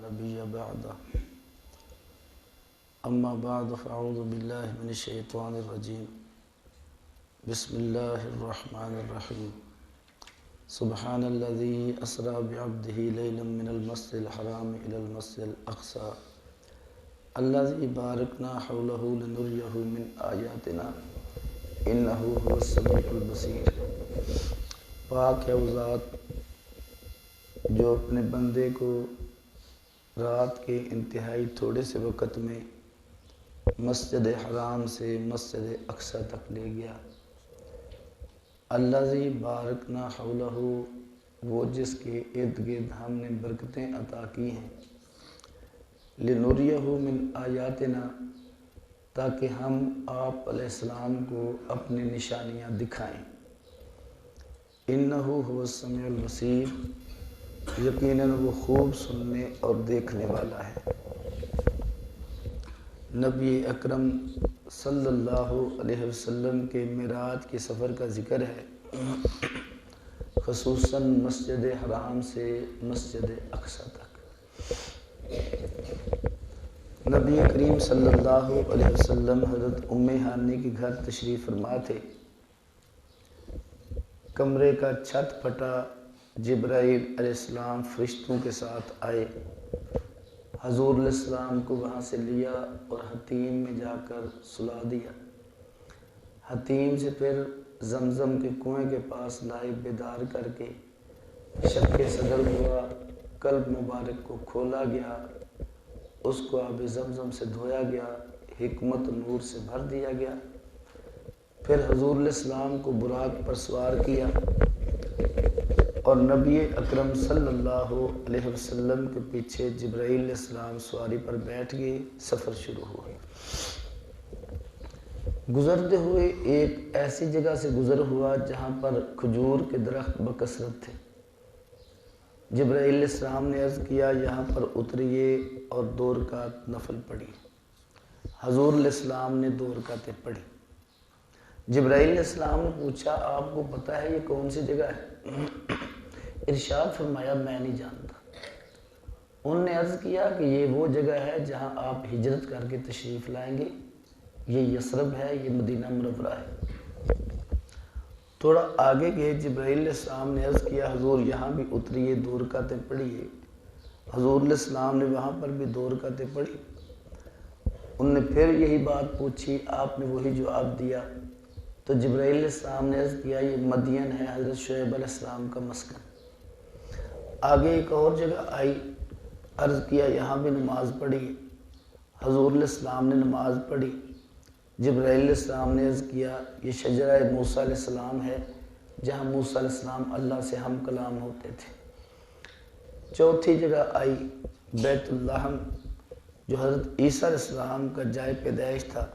نبي بعده أما بعد فأعوذ بالله من الشيطان الرجيم بسم الله الرحمن الرحيم سبحان الذي أسرى بعبده ليلا من المسجد الحرام إلى المسجد الأقصى الذي باركنا حوله لنريه من آياتنا إنه هو السميع البصير۔ پاک ہے وہ ذات جو اپنے بندے کو رات کے انتہائی تھوڑے سے وقت میں مسجد حرام سے مسجد اقصی تک لے گیا۔ الذی بارکنا حولہ، وہ جس کے ارد گرد ہم نے برکتیں عطا کی ہیں، لنریہ من آیاتنا، تاکہ ہم آپ علیہ السلام کو اپنی نشانیاں دکھائیں۔ انہ هو السمیع البصیر، یقیناً وہ خوب سننے اور دیکھنے والا ہے۔ نبی اکرم صلی اللہ علیہ وسلم کے معراج کے سفر کا ذکر ہے، خصوصاً مسجد حرام سے مسجد اقصی تک۔ نبی کریم صلی اللہ علیہ وسلم حضرت ام ہانی کے گھر تشریف فرما تھے۔ کمرے کا چھت پھٹا، جبرائیل علیہ السلام فرشتوں کے ساتھ آئے، حضور علیہ السلام کو وہاں سے لیا اور حتیم میں جا کر سلا دیا۔ حتیم سے پھر زمزم کے کنویں کے پاس لائے، بیدار کر کے شک صدر ہوا، قلب مبارک کو کھولا گیا، اس کو آب زمزم سے دھویا گیا، حکمت نور سے بھر دیا گیا۔ پھر حضور علیہ السلام کو براق پر سوار کیا اور نبی اکرم صلی اللہ علیہ وسلم کے پیچھے جبرائیل علیہ السلام سواری پر بیٹھ گئے، سفر شروع ہوا۔ گزرتے ہوئے ایک ایسی جگہ سے گزر ہوا جہاں پر کھجور کے درخت بکثرت تھے۔ جبرائیل علیہ السلام نے عرض کیا، یہاں پر اتریے اور 2 رکعت نفل پڑھی۔ حضور علیہ السلام نے 2 رکعتیں پڑھی۔ جبرائیل علیہ السلام نے پوچھا، آپ کو پتہ ہے یہ کون سی جگہ ہے؟ ارشاد فرمایا، میں نہیں جانتا۔ انہوں نے عرض کیا کہ یہ وہ جگہ ہے جہاں آپ ہجرت کر کے تشریف لائیں گے، یہ یثرب ہے، یہ مدینہ منورہ ہے۔ تھوڑا آگے گئے، جبرائیل علیہ السلام نے عرض کیا، حضور یہاں بھی اتریے، 2 رکعتیں پڑھیے۔ حضور علیہ السلام نے وہاں پر بھی 2 رکعتیں پڑھی۔ انہوں نے پھر یہی بات پوچھی، آپ نے وہی جواب دیا۔ تو جبرائیل علیہ السلام نے عرض کیا، یہ مدین ہے، حضرت شعیب علیہ السلام کا مسکن۔ آگے ایک اور جگہ آئی، عرض کیا یہاں بھی نماز پڑھی۔ حضور علیہ السلام نے نماز پڑھی۔ جبرائیل علیہ السلام نے عرض کیا، یہ شجرہ موسیٰ علیہ السلام ہے، جہاں موسیٰ علیہ السلام اللہ سے ہم کلام ہوتے تھے۔ چوتھی جگہ آئی، بیت اللحم، جو حضرت عیسیٰ علیہ السلام کا جائے پیدائش تھا۔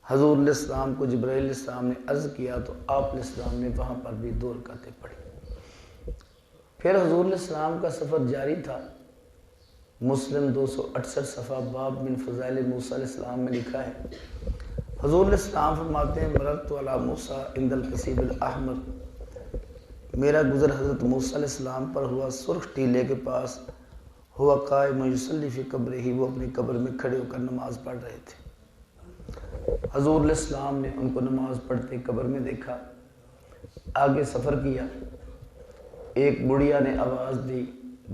حضور علیہ السلام کو جبرائیل علیہ السلام نے عرض کیا تو آپ علیہ السلام نے وہاں پر بھی 2 رکعتیں پڑھی۔ پھر حضور علیہ السلام کا سفر جاری تھا۔ مسلم 268 صفحہ باب من فضائل موسیٰ علیہ السلام میں لکھا ہے، حضور علیہ السلام فرماتے ہیں، مررت علی موسیٰ عند القصیب الاحمر، میرا گزر حضرت موسیٰ علیہ السلام پر ہوا سرخ ٹیلے کے پاس، ہوا قائم یصلی فی قبرہ، وہ اپنی قبر میں کھڑے ہو کر نماز پڑھ رہے تھے۔ حضور علیہ السلام نے ان کو نماز پڑھتے قبر میں دیکھا۔ آگے سفر کیا، ایک بڑھیا نے آواز دی۔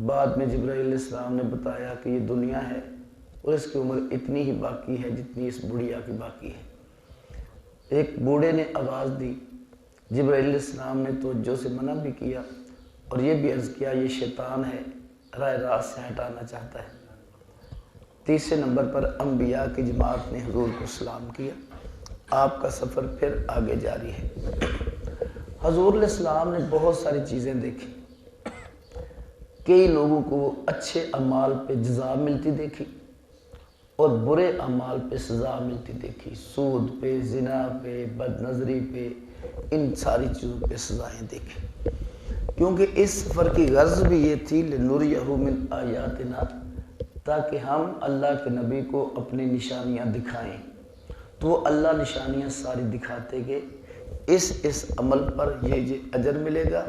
بعد میں جبرائیل علیہ السلام نے بتایا کہ یہ دنیا ہے اور اس کی عمر اتنی ہی باقی ہے جتنی اس بڑھیا کی باقی ہے۔ ایک بوڑھے نے آواز دی، جبرائیل علیہ السلام نے توجہ سے منع بھی کیا اور یہ بھی عرض کیا، یہ شیطان ہے، راہ راست سے ہٹانا چاہتا ہے۔ تیسرے نمبر پر انبیاء کی جماعت نے حضور کو سلام کیا۔ آپ کا سفر پھر آگے جاری ہے۔ حضور علیہ السلام نے بہت ساری چیزیں دیکھی۔ کئی لوگوں کو اچھے اعمال پہ جزا ملتی دیکھی اور برے اعمال پہ سزا ملتی دیکھی، سود پہ، زنا پہ، بد نظری پہ، ان ساری چیزوں پہ سزائیں دیکھی۔ کیونکہ اس سفر کی غرض بھی یہ تھی، لنریہ من آیاتنا، تاکہ ہم اللہ کے نبی کو اپنی نشانیاں دکھائیں۔ تو وہ اللہ نشانیاں ساری دکھاتے گئے، اس عمل پر یہ اجر ملے گا،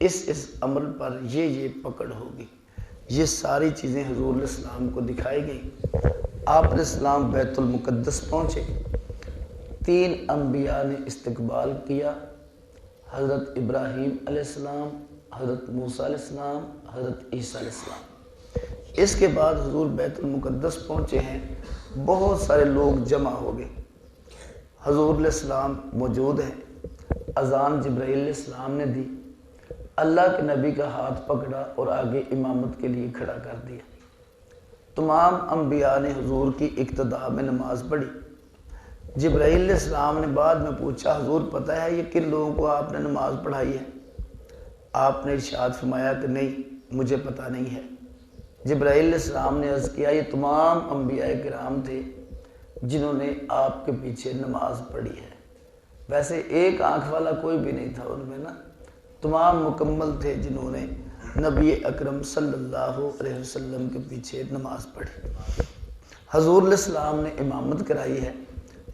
اس عمل پر یہ پکڑ ہوگی۔ یہ ساری چیزیں حضور علیہ السلام کو دکھائی گئیں۔ آپ علیہ السلام بیت المقدس پہنچے، 3 انبیاء نے استقبال کیا، حضرت ابراہیم علیہ السلام، حضرت موسیٰ علیہ السلام، حضرت عیسیٰ علیہ السلام۔ اس کے بعد حضور بیت المقدس پہنچے ہیں، بہت سارے لوگ جمع ہو گئے، حضور علیہ السلام موجود ہیں، اذان جبرائیل علیہ السلام نے دی، اللہ کے نبی کا ہاتھ پکڑا اور آگے امامت کے لیے کھڑا کر دیا۔ تمام انبیاء نے حضور کی اقتداء میں نماز پڑھی۔ جبرائیل علیہ السلام نے بعد میں پوچھا، حضور پتہ ہے یہ کن لوگوں کو آپ نے نماز پڑھائی ہے؟ آپ نے ارشاد فرمایا کہ نہیں، مجھے پتہ نہیں ہے۔ جبرائیل علیہ السلام نے عرض کیا، یہ تمام انبیاء کرام تھے جنہوں نے آپ کے پیچھے نماز پڑھی ہے۔ ویسے ایک آنکھ والا کوئی بھی نہیں تھا ان میں نا، تمام مکمل تھے جنہوں نے نبی اکرم صلی اللہ علیہ وسلم کے پیچھے نماز پڑھی۔ حضور علیہ السلام نے امامت کرائی ہے۔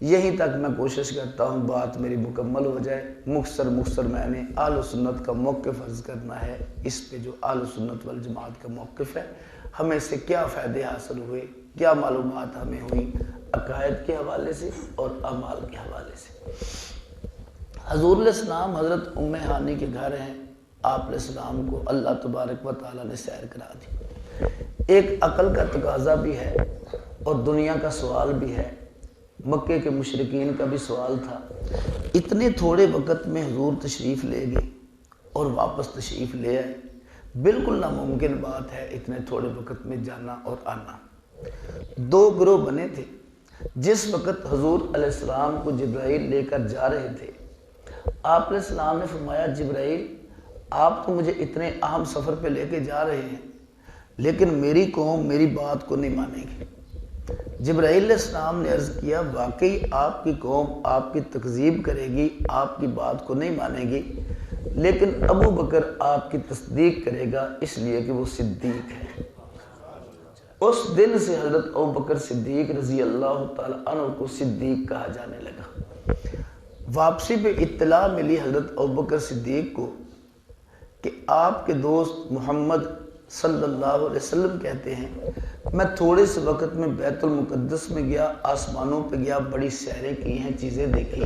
یہیں تک میں کوشش کرتا ہوں بات میری مکمل ہو جائے۔ مختصر میں نے اہل سنت کا موقف عرض کرنا ہے، اس پہ جو اہل سنت والجماعت کا موقف ہے، ہمیں اس سے کیا فائدے حاصل ہوئے، کیا معلومات ہمیں ہوئیں عقائد کے حوالے سے اور اعمال کے حوالے سے۔ حضور علیہ السلام حضرت ام ہانی کے گھر ہیں، آپ علیہ السلام کو اللہ تبارک و تعالیٰ نے سیر کرا دی۔ ایک عقل کا تقاضا بھی ہے اور دنیا کا سوال بھی ہے، مکے کے مشرکین کا بھی سوال تھا۔ اتنے تھوڑے وقت میں حضور تشریف لے گئے اور واپس تشریف لے آئے، بالکل ناممکن بات ہے اتنے تھوڑے وقت میں جانا اور آنا۔ 2 گروہ بنے تھے۔ جس وقت حضور علیہ السلام کو جبرائیل لے کر جا رہے تھے، آپ علیہ السلام نے فرمایا، جبرائیل آپ تو مجھے اتنے اہم سفر پہ لے کے جا رہے ہیں، لیکن میری قوم میری بات کو نہیں مانے گی۔ جبرائیل علیہ السلام نے عرض کیا، واقعی آپ کی قوم آپ کی تکذیب کرے گی، آپ کی بات کو نہیں مانے گی، لیکن ابو بکر آپ کی تصدیق کرے گا، اس لیے کہ وہ صدیق ہے۔ اس دن سے حضرت ابو بکر صدیق رضی اللہ تعالیٰ عنہ کو صدیق کہا جانے لگا۔ واپسی پہ اطلاع ملی حضرت ابو بکر صدیق کو کہ آپ کے دوست محمد صلی اللہ علیہ وسلم کہتے ہیں، میں تھوڑے سے وقت میں بیت المقدس میں گیا، آسمانوں پہ گیا، بڑی سیریں کی ہیں، چیزیں دیکھی،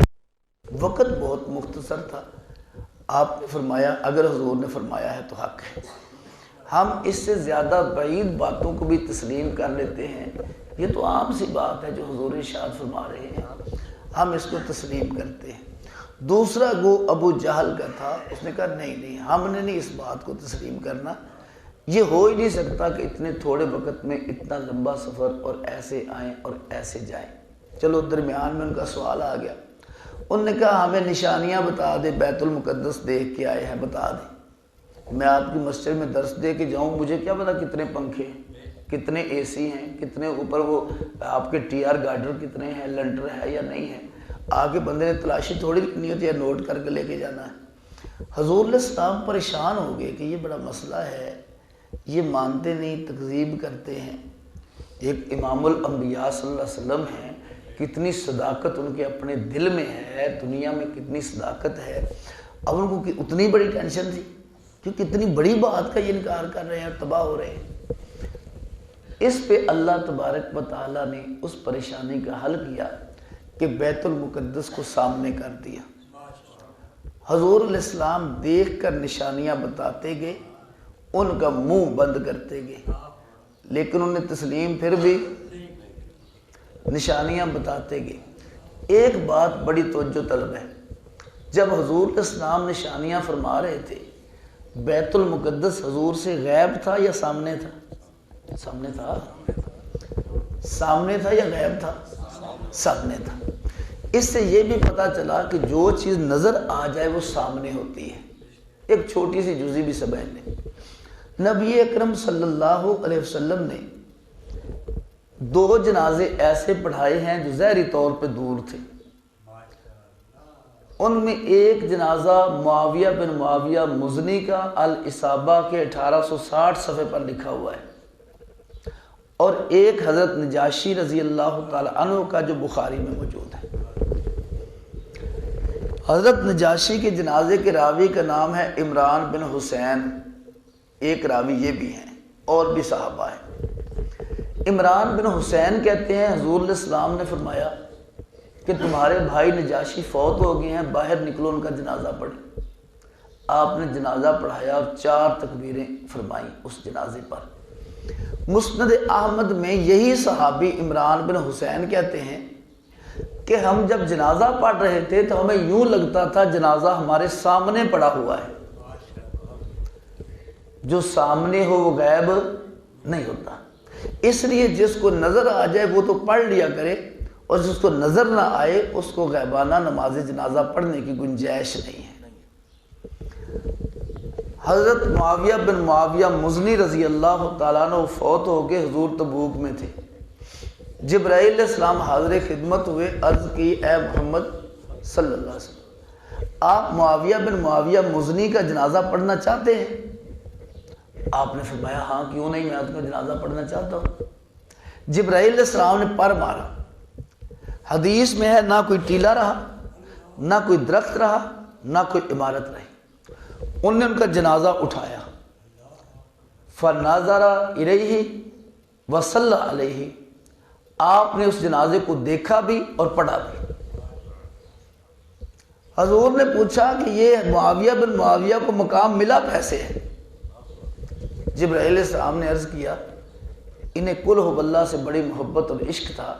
وقت بہت مختصر تھا۔ آپ نے فرمایا، اگر حضور نے فرمایا ہے تو حق ہے۔ ہم اس سے زیادہ بعید باتوں کو بھی تسلیم کر لیتے ہیں، یہ تو عام سی بات ہے جو حضور ارشاد فرما رہے ہیں، ہم اس کو تسلیم کرتے ہیں۔ دوسرا گو ابو جہل کا تھا، اس نے کہا نہیں، ہم نے نہیں اس بات کو تسلیم کرنا، یہ ہو ہی نہیں سکتا کہ اتنے تھوڑے وقت میں اتنا لمبا سفر اور ایسے آئیں اور ایسے جائیں۔ چلو درمیان میں ان کا سوال آ گیا، انہوں نے کہا ہمیں نشانیاں بتا دے، بیت المقدس دیکھ کے آئے ہیں، بتا دیں، میں آپ کی مسجد میں درس دے کے جاؤں، مجھے کیا پتا کتنے پنکھے ہیں، کتنے اے سی ہیں، کتنے اوپر وہ آپ کے ٹی آر گارڈر کتنے ہیں، لنٹر ہے یا نہیں ہے، آگے بندے نے تلاشی تھوڑی لکھنی ہوتی ہے، نوٹ کر کے لے کے جانا ہے۔ حضور علیہ السلام پریشان ہو گئے کہ یہ بڑا مسئلہ ہے، یہ مانتے نہیں، تکذیب کرتے ہیں۔ ایک امام الانبیاء صلی اللہ علیہ وسلم ہیں، کتنی صداقت ان کے اپنے دل میں ہے، دنیا میں کتنی صداقت ہے، اب ان کو اتنی بڑی ٹینشن تھی کہ کتنی بڑی بات کا یہ انکار کر رہے ہیں، تباہ ہو رہے ہیں۔ اس پہ اللہ تبارک و تعالیٰ نے اس پریشانی کا حل کیا کہ بیت المقدس کو سامنے کر دیا۔ حضور علیہ السلام دیکھ کر نشانیاں بتاتے گئے، ان کا منہ بند کرتے گئے، لیکن انہیں تسلیم پھر بھی نشانیاں بتاتے گئے۔ ایک بات بڑی توجہ طلب ہے، جب حضور علیہ السلام نشانیاں فرما رہے تھے، بیت المقدس حضور سے غیب تھا یا سامنے تھا؟ سامنے تھا۔ سامنے تھا یا غیب تھا؟ سامنے تھا۔ اس سے یہ بھی پتہ چلا کہ جو چیز نظر آ جائے وہ سامنے ہوتی ہے۔ ایک چھوٹی سی جزی بھی سمجھ لیں، نبی اکرم صلی اللہ علیہ وسلم نے 2 جنازے ایسے پڑھائے ہیں جو ظاہری طور پہ دور تھے۔ ان میں ایک جنازہ معاویہ بن معاویہ مزنی کا الاصابہ کے 1860 صفحے پر لکھا ہوا ہے، اور ایک حضرت نجاشی رضی اللہ تعالی عنہ کا جو بخاری میں موجود ہے۔ حضرت نجاشی کے جنازے کے راوی کا نام ہے عمران بن حسین، ایک راوی یہ بھی ہیں، اور بھی صحابہ ہیں۔ عمران بن حسین کہتے ہیں حضور علیہ السلام نے فرمایا کہ تمہارے بھائی نجاشی فوت ہو گئے ہیں، باہر نکلو ان کا جنازہ پڑھیں۔ آپ نے جنازہ پڑھایا اور 4 تکبیریں فرمائیں اس جنازے پر۔ مسند احمد میں یہی صحابی عمران بن حسین کہتے ہیں کہ ہم جب جنازہ پڑھ رہے تھے تو ہمیں یوں لگتا تھا جنازہ ہمارے سامنے پڑا ہوا ہے۔ جو سامنے ہو وہ غائب نہیں ہوتا، اس لیے جس کو نظر آ جائے وہ تو پڑھ لیا کرے، اور جس کو نظر نہ آئے اس کو غائبانہ نماز جنازہ پڑھنے کی گنجائش نہیں ہے۔ حضرت معاویہ بن معاویہ مزنی رضی اللہ تعالیٰ عنہ فوت ہو کے حضور تبوک میں تھے۔ جبرائیل علیہ السلام حاضر خدمت ہوئے، عرض کی اے محمد صلی اللہ علیہ وسلم، آپ معاویہ بن معاویہ مزنی کا جنازہ پڑھنا چاہتے ہیں؟ آپ نے فرمایا ہاں کیوں نہیں، میں آپ کا جنازہ پڑھنا چاہتا ہوں۔ جبرائیل علیہ السلام نے پر مارا۔ حدیث میں ہے نہ کوئی ٹیلا رہا، نہ کوئی درخت رہا، نہ کوئی عمارت رہی۔ انہوں نے ان کا جنازہ اٹھایا، فناظر الیہ وصلی علیہ، آپ نے اس جنازے کو دیکھا بھی اور پڑھا بھی۔ حضور نے پوچھا کہ یہ معاویہ بن معاویہ کو مقام ملا کیسے ہے؟ جبرائیل علیہ السلام نے عرض کیا انہیں قل ہو اللہ سے بڑی محبت اور عشق تھا،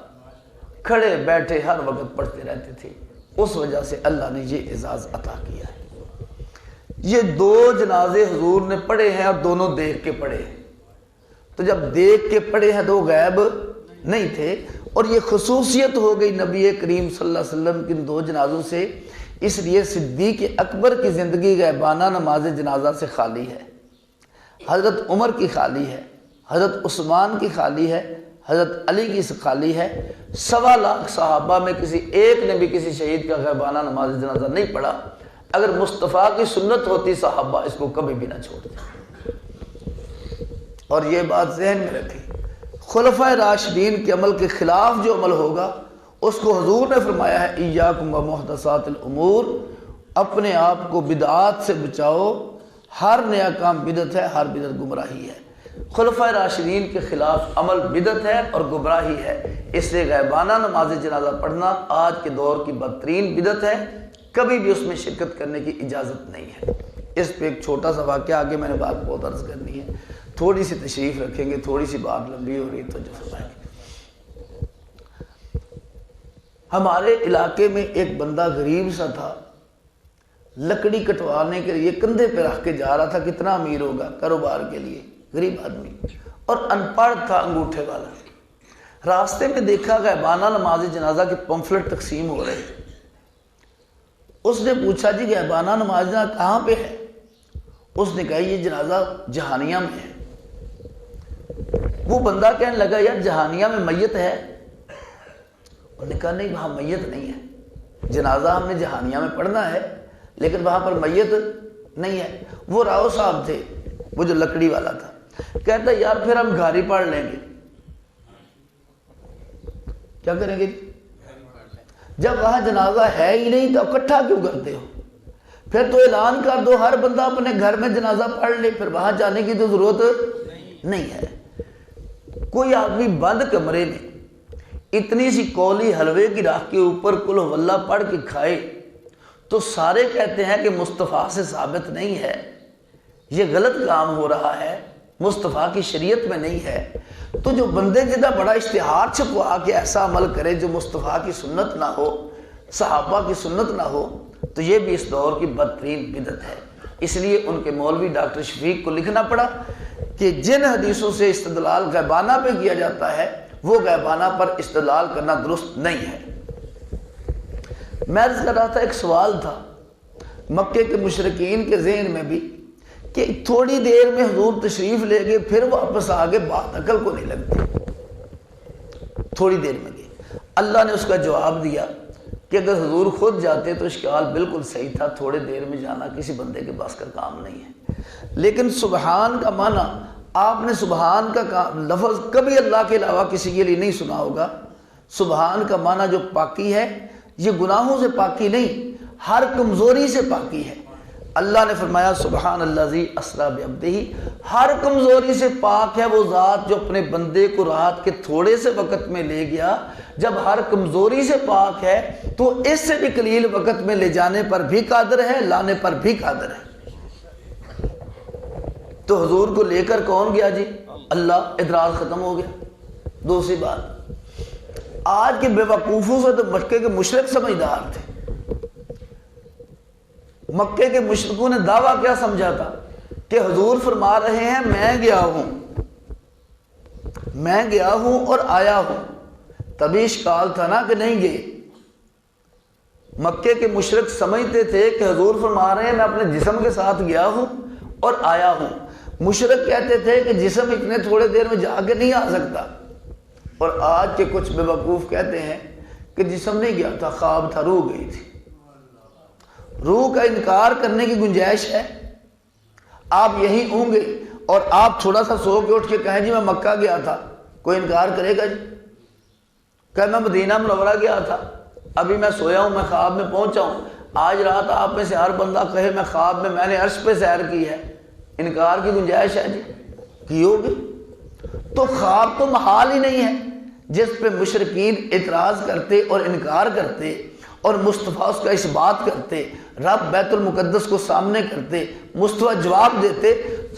کھڑے بیٹھے ہر وقت پڑھتے رہتے تھے، اس وجہ سے اللہ نے یہ اعزاز عطا کیا ہے۔ یہ 2 جنازے حضور نے پڑھے ہیں اور دونوں دیکھ کے پڑھے ہیں، تو جب دیکھ کے پڑھے ہیں تو وہ غائب نہیں تھے، اور یہ خصوصیت ہو گئی نبی کریم صلی اللہ علیہ وسلم کی 2 جنازوں سے، اس لیے صدیق اکبر کی زندگی غائبانہ نماز جنازہ سے خالی ہے، حضرت عمر کی خالی ہے، حضرت عثمان کی خالی ہے، حضرت علی کی خالی ہے۔ 1.25 لاکھ صحابہ میں کسی ایک نے بھی کسی شہید کا غائبانہ نماز جنازہ نہیں پڑھا۔ اگر مصطفیٰ کی سنت ہوتی صحابہ اس کو کبھی بھی نہ چھوڑتے۔ اور یہ بات ذہن میں رکھیں، خلفائے راشدین کے عمل کے خلاف جو عمل ہوگا اس کو حضور نے فرمایا ہے ایاکم ومحدثات الامور، اپنے آپ کو بدعات سے بچاؤ، ہر نیا کام بدعت ہے، ہر بدعت گمراہی ہے۔ خلفائے راشدین کے خلاف عمل بدعت ہے اور گمراہی ہے، اس لیے غائبانہ نماز جنازہ پڑھنا آج کے دور کی بدترین بدعت ہے، کبھی بھی اس میں شرکت کرنے کی اجازت نہیں ہے۔ اس پہ ایک چھوٹا سا واقعہ، آگے میں نے بات بہت عرض کرنی ہے، تھوڑی سی تشریف رکھیں گے، تھوڑی سی بات لمبی ہو رہی تو جو فرمائیں گے۔ ہمارے علاقے میں ایک بندہ غریب سا تھا، لکڑی کٹوانے کے لیے کندھے پہ رکھ کے جا رہا تھا، کتنا امیر ہوگا کاروبار کے لیے، غریب آدمی، اور ان پڑھ تھا، انگوٹھے والا۔ راستے میں دیکھا غائبانہ نماز جنازہ کے پمفلٹ تقسیم ہو رہے تھے۔ اس نے پوچھا جی غائبانہ نماز جنازہ کہاں پہ ہے؟ اس نے کہا یہ جنازہ جہانیہ میں ہے۔ وہ بندہ کہنے لگا یار جہانیہ میں میت ہے؟ انہوں نے کہا نہیں وہاں میت نہیں ہے، جنازہ ہم نے جہانیہ میں پڑھنا ہے لیکن وہاں پر میت نہیں ہے۔ وہ راؤ صاحب تھے، وہ جو لکڑی والا تھا، کہتا یار پھر ہم گھاری پڑھ لیں گے۔ کیا کریں گے؟ جب وہاں جنازہ ہے ہی نہیں تو اکٹھا کیوں کرتے ہو؟ پھر تو اعلان کر دو ہر بندہ اپنے گھر میں جنازہ پڑھ لے، پھر وہاں جانے کی تو ضرورت نہیں ہے۔ کوئی آدمی بند کمرے میں اتنی سی کولی حلوے کی راکھ کے اوپر قل ہو اللہ پڑھ کے کھائے تو سارے کہتے ہیں کہ مصطفیٰ سے ثابت نہیں ہے، یہ غلط کام ہو رہا ہے، مصطفیٰ کی شریعت میں نہیں ہے۔ تو جو بندے جدہ بڑا اشتہار چھپوا کے ایسا عمل کرے جو مصطفیٰ کی سنت نہ ہو، صحابہ کی سنت نہ ہو، تو یہ بھی اس دور کی بدترین بدعت ہے۔ اس لیے ان کے مولوی ڈاکٹر شفیق کو لکھنا پڑا کہ جن حدیثوں سے استدلال غائبانہ پہ کیا جاتا ہے وہ غائبانہ پر استدلال کرنا درست نہیں ہے۔ میں عرض کر رہا تھا ایک سوال تھا مکے کے مشرکین کے ذہن میں بھی کہ تھوڑی دیر میں حضور تشریف لے گئے پھر واپس آگے، بات عقل کو نہیں لگتی، تھوڑی دیر میں گئے۔ اللہ نے اس کا جواب دیا کہ اگر حضور خود جاتے تو اشکال بالکل صحیح تھا، تھوڑے دیر میں جانا کسی بندے کے پاس کا کام نہیں ہے۔ لیکن سبحان کا معنی، آپ نے سبحان کا لفظ کبھی اللہ کے علاوہ کسی کے لیے نہیں سنا ہوگا۔ سبحان کا معنی جو پاکی ہے، یہ گناہوں سے پاکی نہیں، ہر کمزوری سے پاکی ہے۔ اللہ نے فرمایا سبحان الذی اسری بعبدہ، ہر کمزوری سے پاک ہے وہ ذات جو اپنے بندے کو رات کے تھوڑے سے وقت میں لے گیا۔ جب ہر کمزوری سے پاک ہے تو اس سے بھی قلیل وقت میں لے جانے پر بھی قادر ہے، لانے پر بھی قادر ہے۔ تو حضور کو لے کر کون گیا جی؟ اللہ۔ اعتراض ختم ہو گیا۔ دوسری بات، آج کے بے وقوفوں سے تو مکے کے مشرک سمجھدار تھے۔ مکے کے مشرکوں نے دعویٰ کیا سمجھا تھا کہ حضور فرما رہے ہیں میں گیا ہوں اور آیا ہوں، تبھی اشکال تھا نا کہ نہیں گئے۔ مکے کے مشرک سمجھتے تھے کہ حضور فرما رہے ہیں میں اپنے جسم کے ساتھ گیا ہوں اور آیا ہوں۔ مشرک کہتے تھے کہ جسم اتنے تھوڑے دیر میں جا کے نہیں آ سکتا، اور آج کے کچھ بے وقوف کہتے ہیں کہ جسم نہیں گیا تھا، خواب تھا، روح گئی تھی۔ روح کا انکار کرنے کی گنجائش ہے؟ آپ یہیں ہوں گے اور آپ تھوڑا سا سو کے اٹھ کے کہیں جی میں مکہ گیا تھا، کوئی انکار کرے گا جی؟ کہ میں مدینہ منورہ گیا تھا، ابھی میں سویا ہوں، میں خواب میں پہنچا ہوں۔ آج رات آپ میں سے ہر بندہ کہے میں خواب میں نے عرش پہ سیر کی ہے، انکار کی گنجائش ہے جی؟ کی ہوگی؟ تو خواب تو محال ہی نہیں ہے، جس پہ مشرکین اعتراض کرتے اور انکار کرتے اور مصطفیٰ اس کا اس بات کرتے، رب بیت المقدس کو سامنے کرتے، مصطفیٰ جواب دیتے۔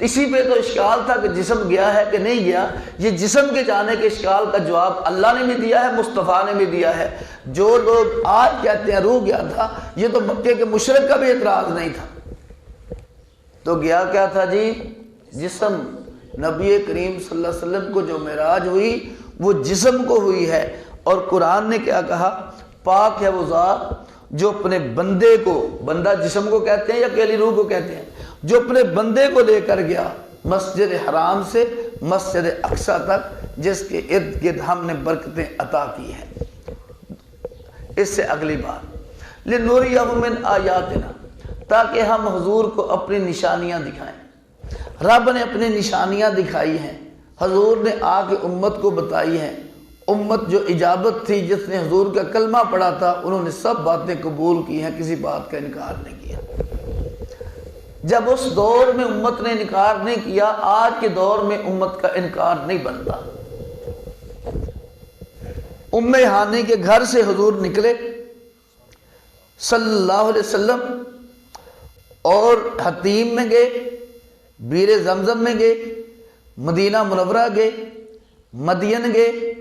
اسی پہ تو اشکال تھا کہ جسم گیا ہے کہ نہیں گیا۔ یہ جسم کے جانے کے اشکال کا جواب اللہ نے بھی دیا ہے، مصطفیٰ نے بھی دیا ہے۔ جو لوگ آج کہتے ہیں روح گیا تھا، یہ تو مکے کے مشرک کا بھی اعتراض نہیں تھا۔ تو گیا کیا تھا جی؟ جسم۔ نبی کریم صلی اللہ علیہ وسلم کو جو معراج ہوئی وہ جسم کو ہوئی ہے، اور قرآن نے کیا کہا؟ پاک ہے وہ ذات جو اپنے بندے کو، بندہ جسم کو کہتے ہیں یا اکیلی روح کو کہتے ہیں، جو اپنے بندے کو لے کر گیا مسجد حرام سے مسجد اقصی تک، جس کے ارد گرد ہم نے برکتیں عطا کی ہیں۔ اس سے اگلی بات، لِنُرِيَهُ مِنْ آیَاتِنَا، تاکہ ہم حضور کو اپنی نشانیاں دکھائیں۔ رب نے اپنی نشانیاں دکھائی ہیں، حضور نے آ کے امت کو بتائی ہیں۔ امت جو اجابت تھی، جس نے حضور کا کلمہ پڑھا تھا، انہوں نے سب باتیں قبول کی ہیں، کسی بات کا انکار نہیں کیا۔ جب اس دور میں امت نے انکار نہیں کیا، آج کے دور میں امت کا انکار نہیں بنتا۔ ام ہانی کے گھر سے حضور نکلے صلی اللہ علیہ وسلم، اور حتیم میں گئے، بیر زمزم میں گئے، مدینہ منورہ گئے، مدین گئے،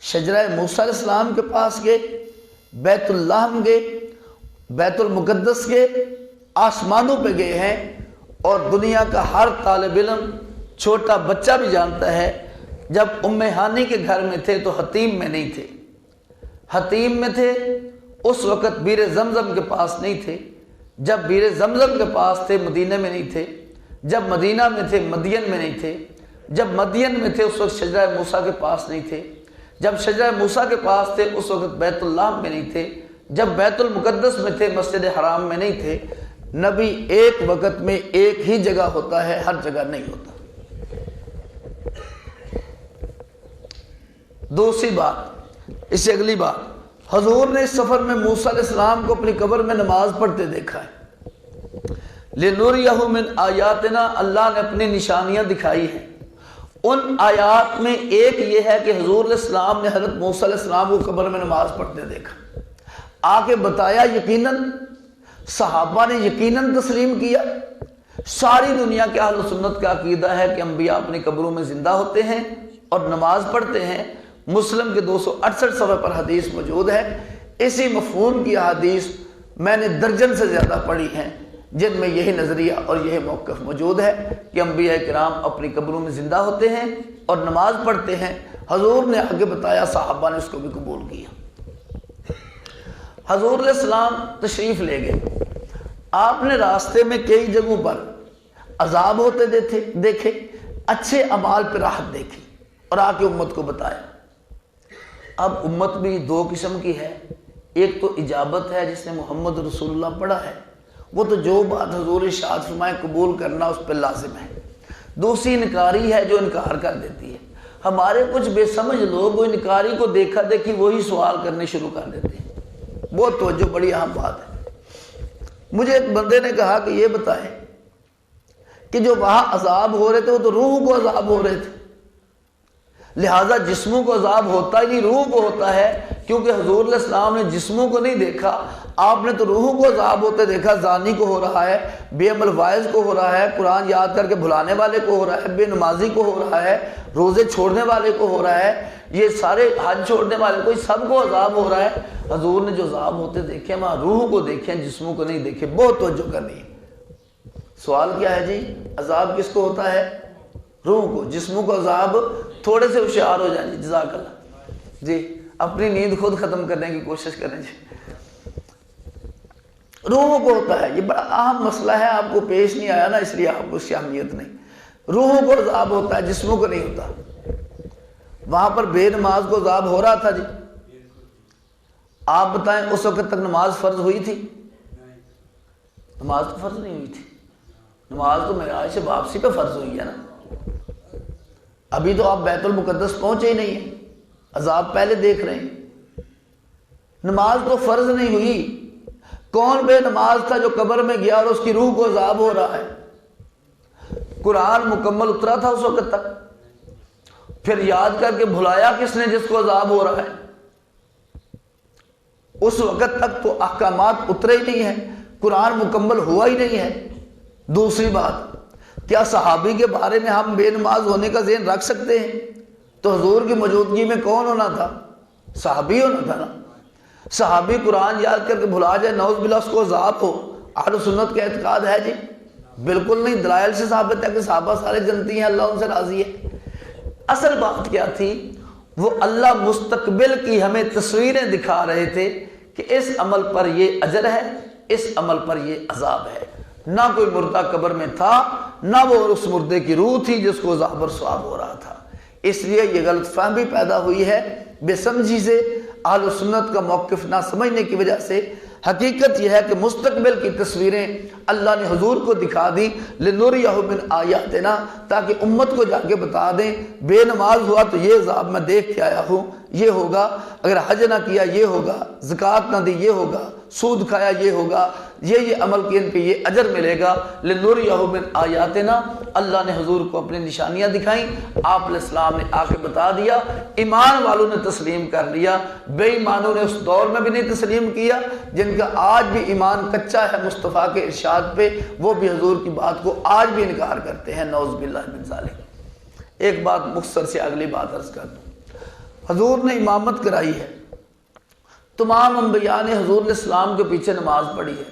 شجرہ موسیٰ علیہ السلام کے پاس گئے، بیت اللہ گئے، بیت المقدس گئے، آسمانوں پہ گئے ہیں۔ اور دنیا کا ہر طالب علم، چھوٹا بچہ بھی جانتا ہے، جب ام ہانی کے گھر میں تھے تو حتیم میں نہیں تھے۔ حتیم میں تھے اس وقت بیر زمزم کے پاس نہیں تھے، جب بیر زمزم کے پاس تھے مدینہ میں نہیں تھے، جب مدینہ میں تھے مدین میں نہیں تھے، جب مدین میں تھے اس وقت شجرہ موسیٰ کے پاس نہیں تھے، جب شجرہ موسیٰ کے پاس تھے اس وقت بیت اللہ میں نہیں تھے، جب بیت المقدس میں تھے مسجد حرام میں نہیں تھے۔ نبی ایک وقت میں ایک ہی جگہ ہوتا ہے، ہر جگہ نہیں ہوتا۔ دوسری بات، اس سے اگلی بات، حضور نے اس سفر میں موسیٰ علیہ السلام کو اپنی قبر میں نماز پڑھتے دیکھا ہے۔ لِنُرِيَهُ مِنْ آیَاتِنَا، اللہ نے اپنی نشانیاں دکھائی ہیں۔ ان آیات میں ایک یہ ہے کہ حضور علیہ السلام نے حضرت موسیٰ علیہ السلام کو قبر میں نماز پڑھتے دیکھا، آ کے بتایا، یقیناً صحابہ نے یقیناً تسلیم کیا۔ ساری دنیا کے اہل سنت کا عقیدہ ہے کہ انبیاء اپنی قبروں میں زندہ ہوتے ہیں اور نماز پڑھتے ہیں۔ مسلم کے 268 صفحے پر حدیث موجود ہے۔ اسی مفہوم کی حدیث میں نے درجن سے زیادہ پڑھی ہیں، جن میں یہی نظریہ اور یہی موقف موجود ہے کہ انبیاء کرام اپنی قبروں میں زندہ ہوتے ہیں اور نماز پڑھتے ہیں۔ حضور نے آگے بتایا، صحابہ نے اس کو بھی قبول کیا۔ حضور علیہ السلام تشریف لے گئے، آپ نے راستے میں کئی جگہوں پر عذاب ہوتے دیکھے، اچھے اعمال پہ راحت دیکھی، اور آ کے امت کو بتایا۔ اب امت بھی دو قسم کی ہے، ایک تو اجابت ہے جس نے محمد رسول اللہ پڑھا ہے، وہ تو جو بات حضور ارشاد فرمائے قبول کرنا اس پہ لازم ہے۔ دوسری انکاری ہے جو انکار کر دیتی ہے۔ ہمارے کچھ بے سمجھ لوگ وہ انکاری کو دیکھا دیکھی وہی سوال کرنے شروع کر دیتے ہیں، وہ توجہ بڑی اہم بات ہے۔ مجھے ایک بندے نے کہا کہ یہ بتائیں کہ جو وہاں عذاب ہو رہے تھے وہ تو روح کو عذاب ہو رہے تھے، لہٰذا جسموں کو عذاب ہوتا ہی نہیں، روح کو ہوتا ہے، کیونکہ حضور علیہ السلام نے جسموں کو نہیں دیکھا، آپ نے تو روحوں کو عذاب ہوتے دیکھا۔ زانی کو ہو رہا ہے، بے عمل وائز کو ہو رہا ہے، قرآن یاد کر کے بھلانے والے کو ہو رہا ہے، بے نمازی کو ہو رہا ہے، روزے چھوڑنے والے کو ہو رہا ہے، یہ سارے حج چھوڑنے والے کو، سب کو عذاب ہو رہا ہے۔ حضور نے جو عذاب ہوتے دیکھے وہاں روحوں کو دیکھے، جسموں کو نہیں دیکھے۔ بہت توجہ کرنی ہے۔ سوال کیا ہے جی؟ عذاب کس کو ہوتا ہے؟ روح کو۔ جسموں کو عذاب تھوڑے سے ہوشیار ہو جائیں جی، جزاک اللہ جی، اپنی نیند خود ختم کرنے کی کوشش کریں جی۔ روحوں کو ہوتا ہے، یہ بڑا اہم مسئلہ ہے، آپ کو پیش نہیں آیا نا اس لیے آپ کو اس کی اہمیت نہیں۔ روحوں کو عذاب ہوتا ہے، جسموں کو نہیں ہوتا۔ وہاں پر بے نماز کو عذاب ہو رہا تھا جی، آپ بتائیں اس وقت تک نماز فرض ہوئی تھی؟ نماز تو فرض نہیں ہوئی تھی، نماز تو معراج سے واپسی پہ فرض ہوئی ہے نا، ابھی تو آپ بیت المقدس پہنچے ہی نہیں ہیں، عذاب پہلے دیکھ رہے ہیں۔ نماز تو فرض نہیں ہوئی، کون بے نماز تھا جو قبر میں گیا اور اس کی روح کو عذاب ہو رہا ہے؟ قرآن مکمل اترا تھا اس وقت تک، پھر یاد کر کے بھلایا کس نے جس کو عذاب ہو رہا ہے؟ اس وقت تک تو احکامات اترے ہی نہیں ہیں، قرآن مکمل ہوا ہی نہیں ہے۔ دوسری بات، کیا صحابی کے بارے میں ہم بے نماز ہونے کا ذہن رکھ سکتے ہیں؟ تو حضور کی موجودگی میں کون ہونا تھا؟ صحابی ہونا تھا نا۔ صحابی قرآن یاد کر کے بھلا جائے، نعوذ باللہ اس کو عذاب ہو، اہل سنت کا اعتقاد ہے جی؟ بالکل نہیں، دلائل سے ثابت ہے کہ صحابہ سارے جنتی ہیں، اللہ ان سے راضی ہے۔ اصل بات کیا تھی؟ وہ اللہ مستقبل کی ہمیں تصویریں دکھا رہے تھے کہ اس عمل پر یہ اجر ہے، اس عمل پر یہ عذاب ہے۔ نہ کوئی مردہ قبر میں تھا، نہ وہ اس مردے کی روح تھی جس کو عذاب اور ثواب ہو رہا تھا۔ اس لیے یہ غلط فہمی پیدا ہوئی ہے بے سمجھی سے، اہل سنت کا موقف نہ سمجھنے کی وجہ سے۔ حقیقت یہ ہے کہ مستقبل کی تصویریں اللہ نے حضور کو دکھا دی، لِنُرِيَهُ مِنْ آیاتنا، تاکہ امت کو جا کے بتا دیں بے نماز ہوا تو یہ عذاب میں دیکھ کے آیا ہوں، یہ ہوگا، اگر حج نہ کیا یہ ہوگا، زکوٰۃ نہ دی یہ ہوگا، سود کھایا یہ ہوگا، یہ عمل کیا ان پہ یہ اجر ملے گا۔ لِنُرِيَهُ مِنْ آیاتنا، اللہ نے حضور کو اپنی نشانیاں دکھائیں، آپ علیہ السلام نے آ کے بتا دیا، ایمان والوں نے تسلیم کر لیا، بے ایمانوں نے اس دور میں بھی نہیں تسلیم کیا، جن کا آج بھی ایمان کچا ہے مصطفیٰ کے ارشاد پہ، وہ بھی حضور کی بات کو آج بھی انکار کرتے ہیں، نعوذ باللہ من ذالک۔ ایک بات مختصر سے اگلی بات عرض کر دوں، حضور نے امامت کرائی ہے، تمام انبیاء نے حضور علیہ السلام کے پیچھے نماز پڑھی ہے۔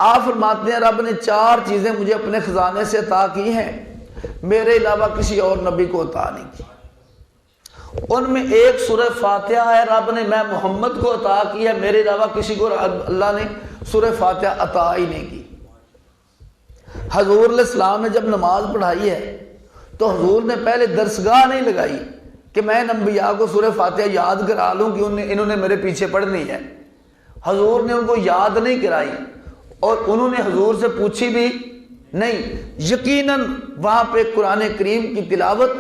آپ فرماتے ہیں رب نے 4 چیزیں مجھے اپنے خزانے سے عطا کی ہیں، میرے علاوہ کسی اور نبی کو عطا نہیں کی۔ ان میں ایک سورہ فاتحہ ہے، رب نے میں محمد کو عطا کی ہے، میرے علاوہ کسی کو اللہ نے سورہ فاتحہ عطا ہی نہیں کی۔ حضور علیہ السلام نے جب نماز پڑھائی ہے تو حضور نے پہلے درسگاہ نہیں لگائی کہ میں انبیاء کو سورہ فاتحہ یاد کرا لوں کہ انہوں نے میرے پیچھے پڑھنی ہے۔ حضور نے ان کو یاد نہیں کرائی اور انہوں نے حضور سے پوچھی بھی نہیں۔ یقیناً وہاں پہ قرآن کریم کی تلاوت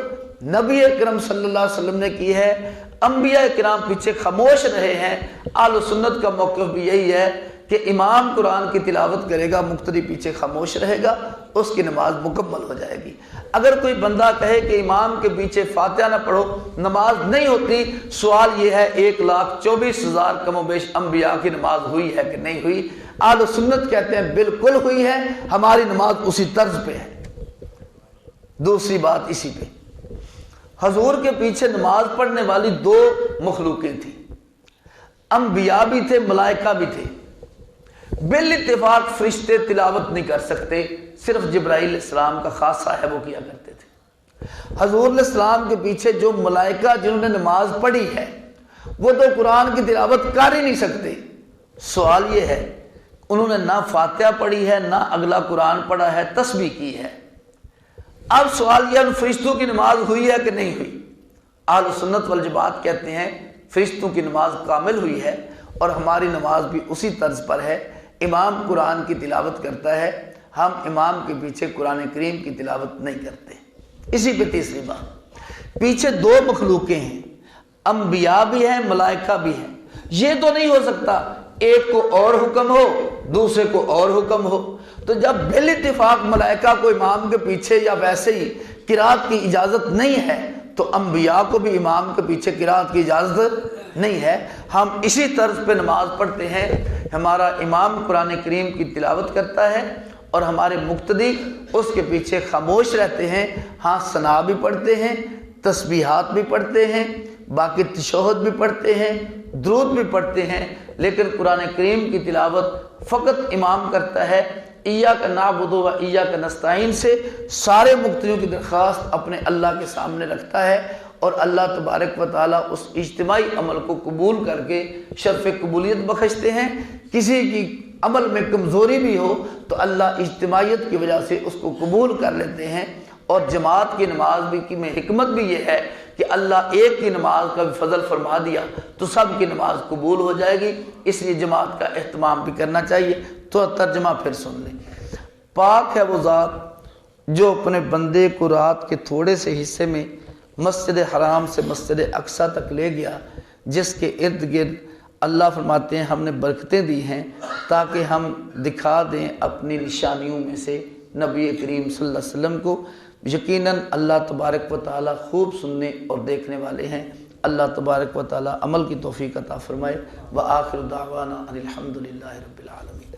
نبی اکرم صلی اللہ علیہ وسلم نے کی ہے، انبیاء کرام پیچھے خاموش رہے ہیں۔ اہل سنت کا موقف بھی یہی ہے کہ امام قرآن کی تلاوت کرے گا، مقتدی پیچھے خاموش رہے گا، اس کی نماز مکمل ہو جائے گی۔ اگر کوئی بندہ کہے کہ امام کے پیچھے فاتحہ نہ پڑھو نماز نہیں ہوتی، سوال یہ ہے 1,24,000 کم و بیش انبیاء کی نماز ہوئی ہے کہ نہیں ہوئی؟ اہل سنت کہتے ہیں بالکل ہوئی ہے، ہماری نماز اسی طرز پہ ہے۔ دوسری بات اسی پہ، حضور کے پیچھے نماز پڑھنے والی 2 مخلوقیں تھیں، انبیاء بھی تھے، ملائکہ بھی تھے۔ بالاتفاق فرشتے تلاوت نہیں کر سکتے، صرف جبرائیل علیہ السلام کا خاصہ ہے، وہ کیا کرتے تھے۔ حضور علیہ السلام کے پیچھے جو ملائکہ جنہوں نے نماز پڑھی ہے وہ تو قرآن کی تلاوت کر ہی نہیں سکتے۔ سوال یہ ہے انہوں نے نہ فاتحہ پڑھی ہے، نہ اگلا قرآن پڑھا ہے، تسبیح کی ہے۔ اب سوال یہ ان فرشتوں کی نماز ہوئی ہے کہ نہیں ہوئی؟ اہل سنت والجماعت کہتے ہیں فرشتوں کی نماز کامل ہوئی ہے اور ہماری نماز بھی اسی طرز پر ہے۔ امام قرآن کی تلاوت کرتا ہے، ہم امام کے پیچھے قرآن کریم کی تلاوت نہیں کرتے۔ اسی پہ تیسری بات، پیچھے 2 مخلوقیں ہیں، انبیاء بھی ہیں، ملائکہ بھی ہیں۔ یہ تو نہیں ہو سکتا ایک کو اور حکم ہو دوسرے کو اور حکم ہو. تو جب بال اتفاق ملائکہ کو امام کے پیچھے یا ویسے ہی قرات کی اجازت نہیں ہے تو انبیاء کو بھی امام کے پیچھے قرات کی اجازت نہیں ہے. ہم اسی طرز پہ نماز پڑھتے ہیں. ہمارا امام قرآن کریم کی تلاوت کرتا ہے اور ہمارے مقتدی اس کے پیچھے خاموش رہتے ہیں. ہاں ثنا بھی پڑھتے ہیں، تسبیحات بھی پڑھتے ہیں، باقی تشہد بھی پڑھتے ہیں، درود بھی پڑھتے ہیں، لیکن قرآن کریم کی تلاوت فقط امام کرتا ہے. ایاک نعبد و ایاک نستعین سے سارے مقتدیوں کی درخواست اپنے اللہ کے سامنے رکھتا ہے اور اللہ تبارک و تعالیٰ اس اجتماعی عمل کو قبول کر کے شرف قبولیت بخشتے ہیں. کسی کی عمل میں کمزوری بھی ہو تو اللہ اجتماعیت کی وجہ سے اس کو قبول کر لیتے ہیں. اور جماعت کی نماز بھی کی میں حکمت بھی یہ ہے کہ اللہ ایک کی نماز کا بھی فضل فرما دیا تو سب کی نماز قبول ہو جائے گی. اس لیے جماعت کا اہتمام بھی کرنا چاہیے. تو ترجمہ پھر سن لیں. پاک ہے وہ ذات جو اپنے بندے کو رات کے تھوڑے سے حصے میں مسجد حرام سے مسجد اقصی تک لے گیا، جس کے ارد گرد اللہ فرماتے ہیں ہم نے برکتیں دی ہیں تاکہ ہم دکھا دیں اپنی نشانیوں میں سے نبی کریم صلی اللہ علیہ وسلم کو. یقیناً اللہ تبارک و تعالی خوب سننے اور دیکھنے والے ہیں. اللہ تبارک و تعالی عمل کی توفیق عطا فرمائے. وآخر دعوانا ان الحمد للہ رب العالمین.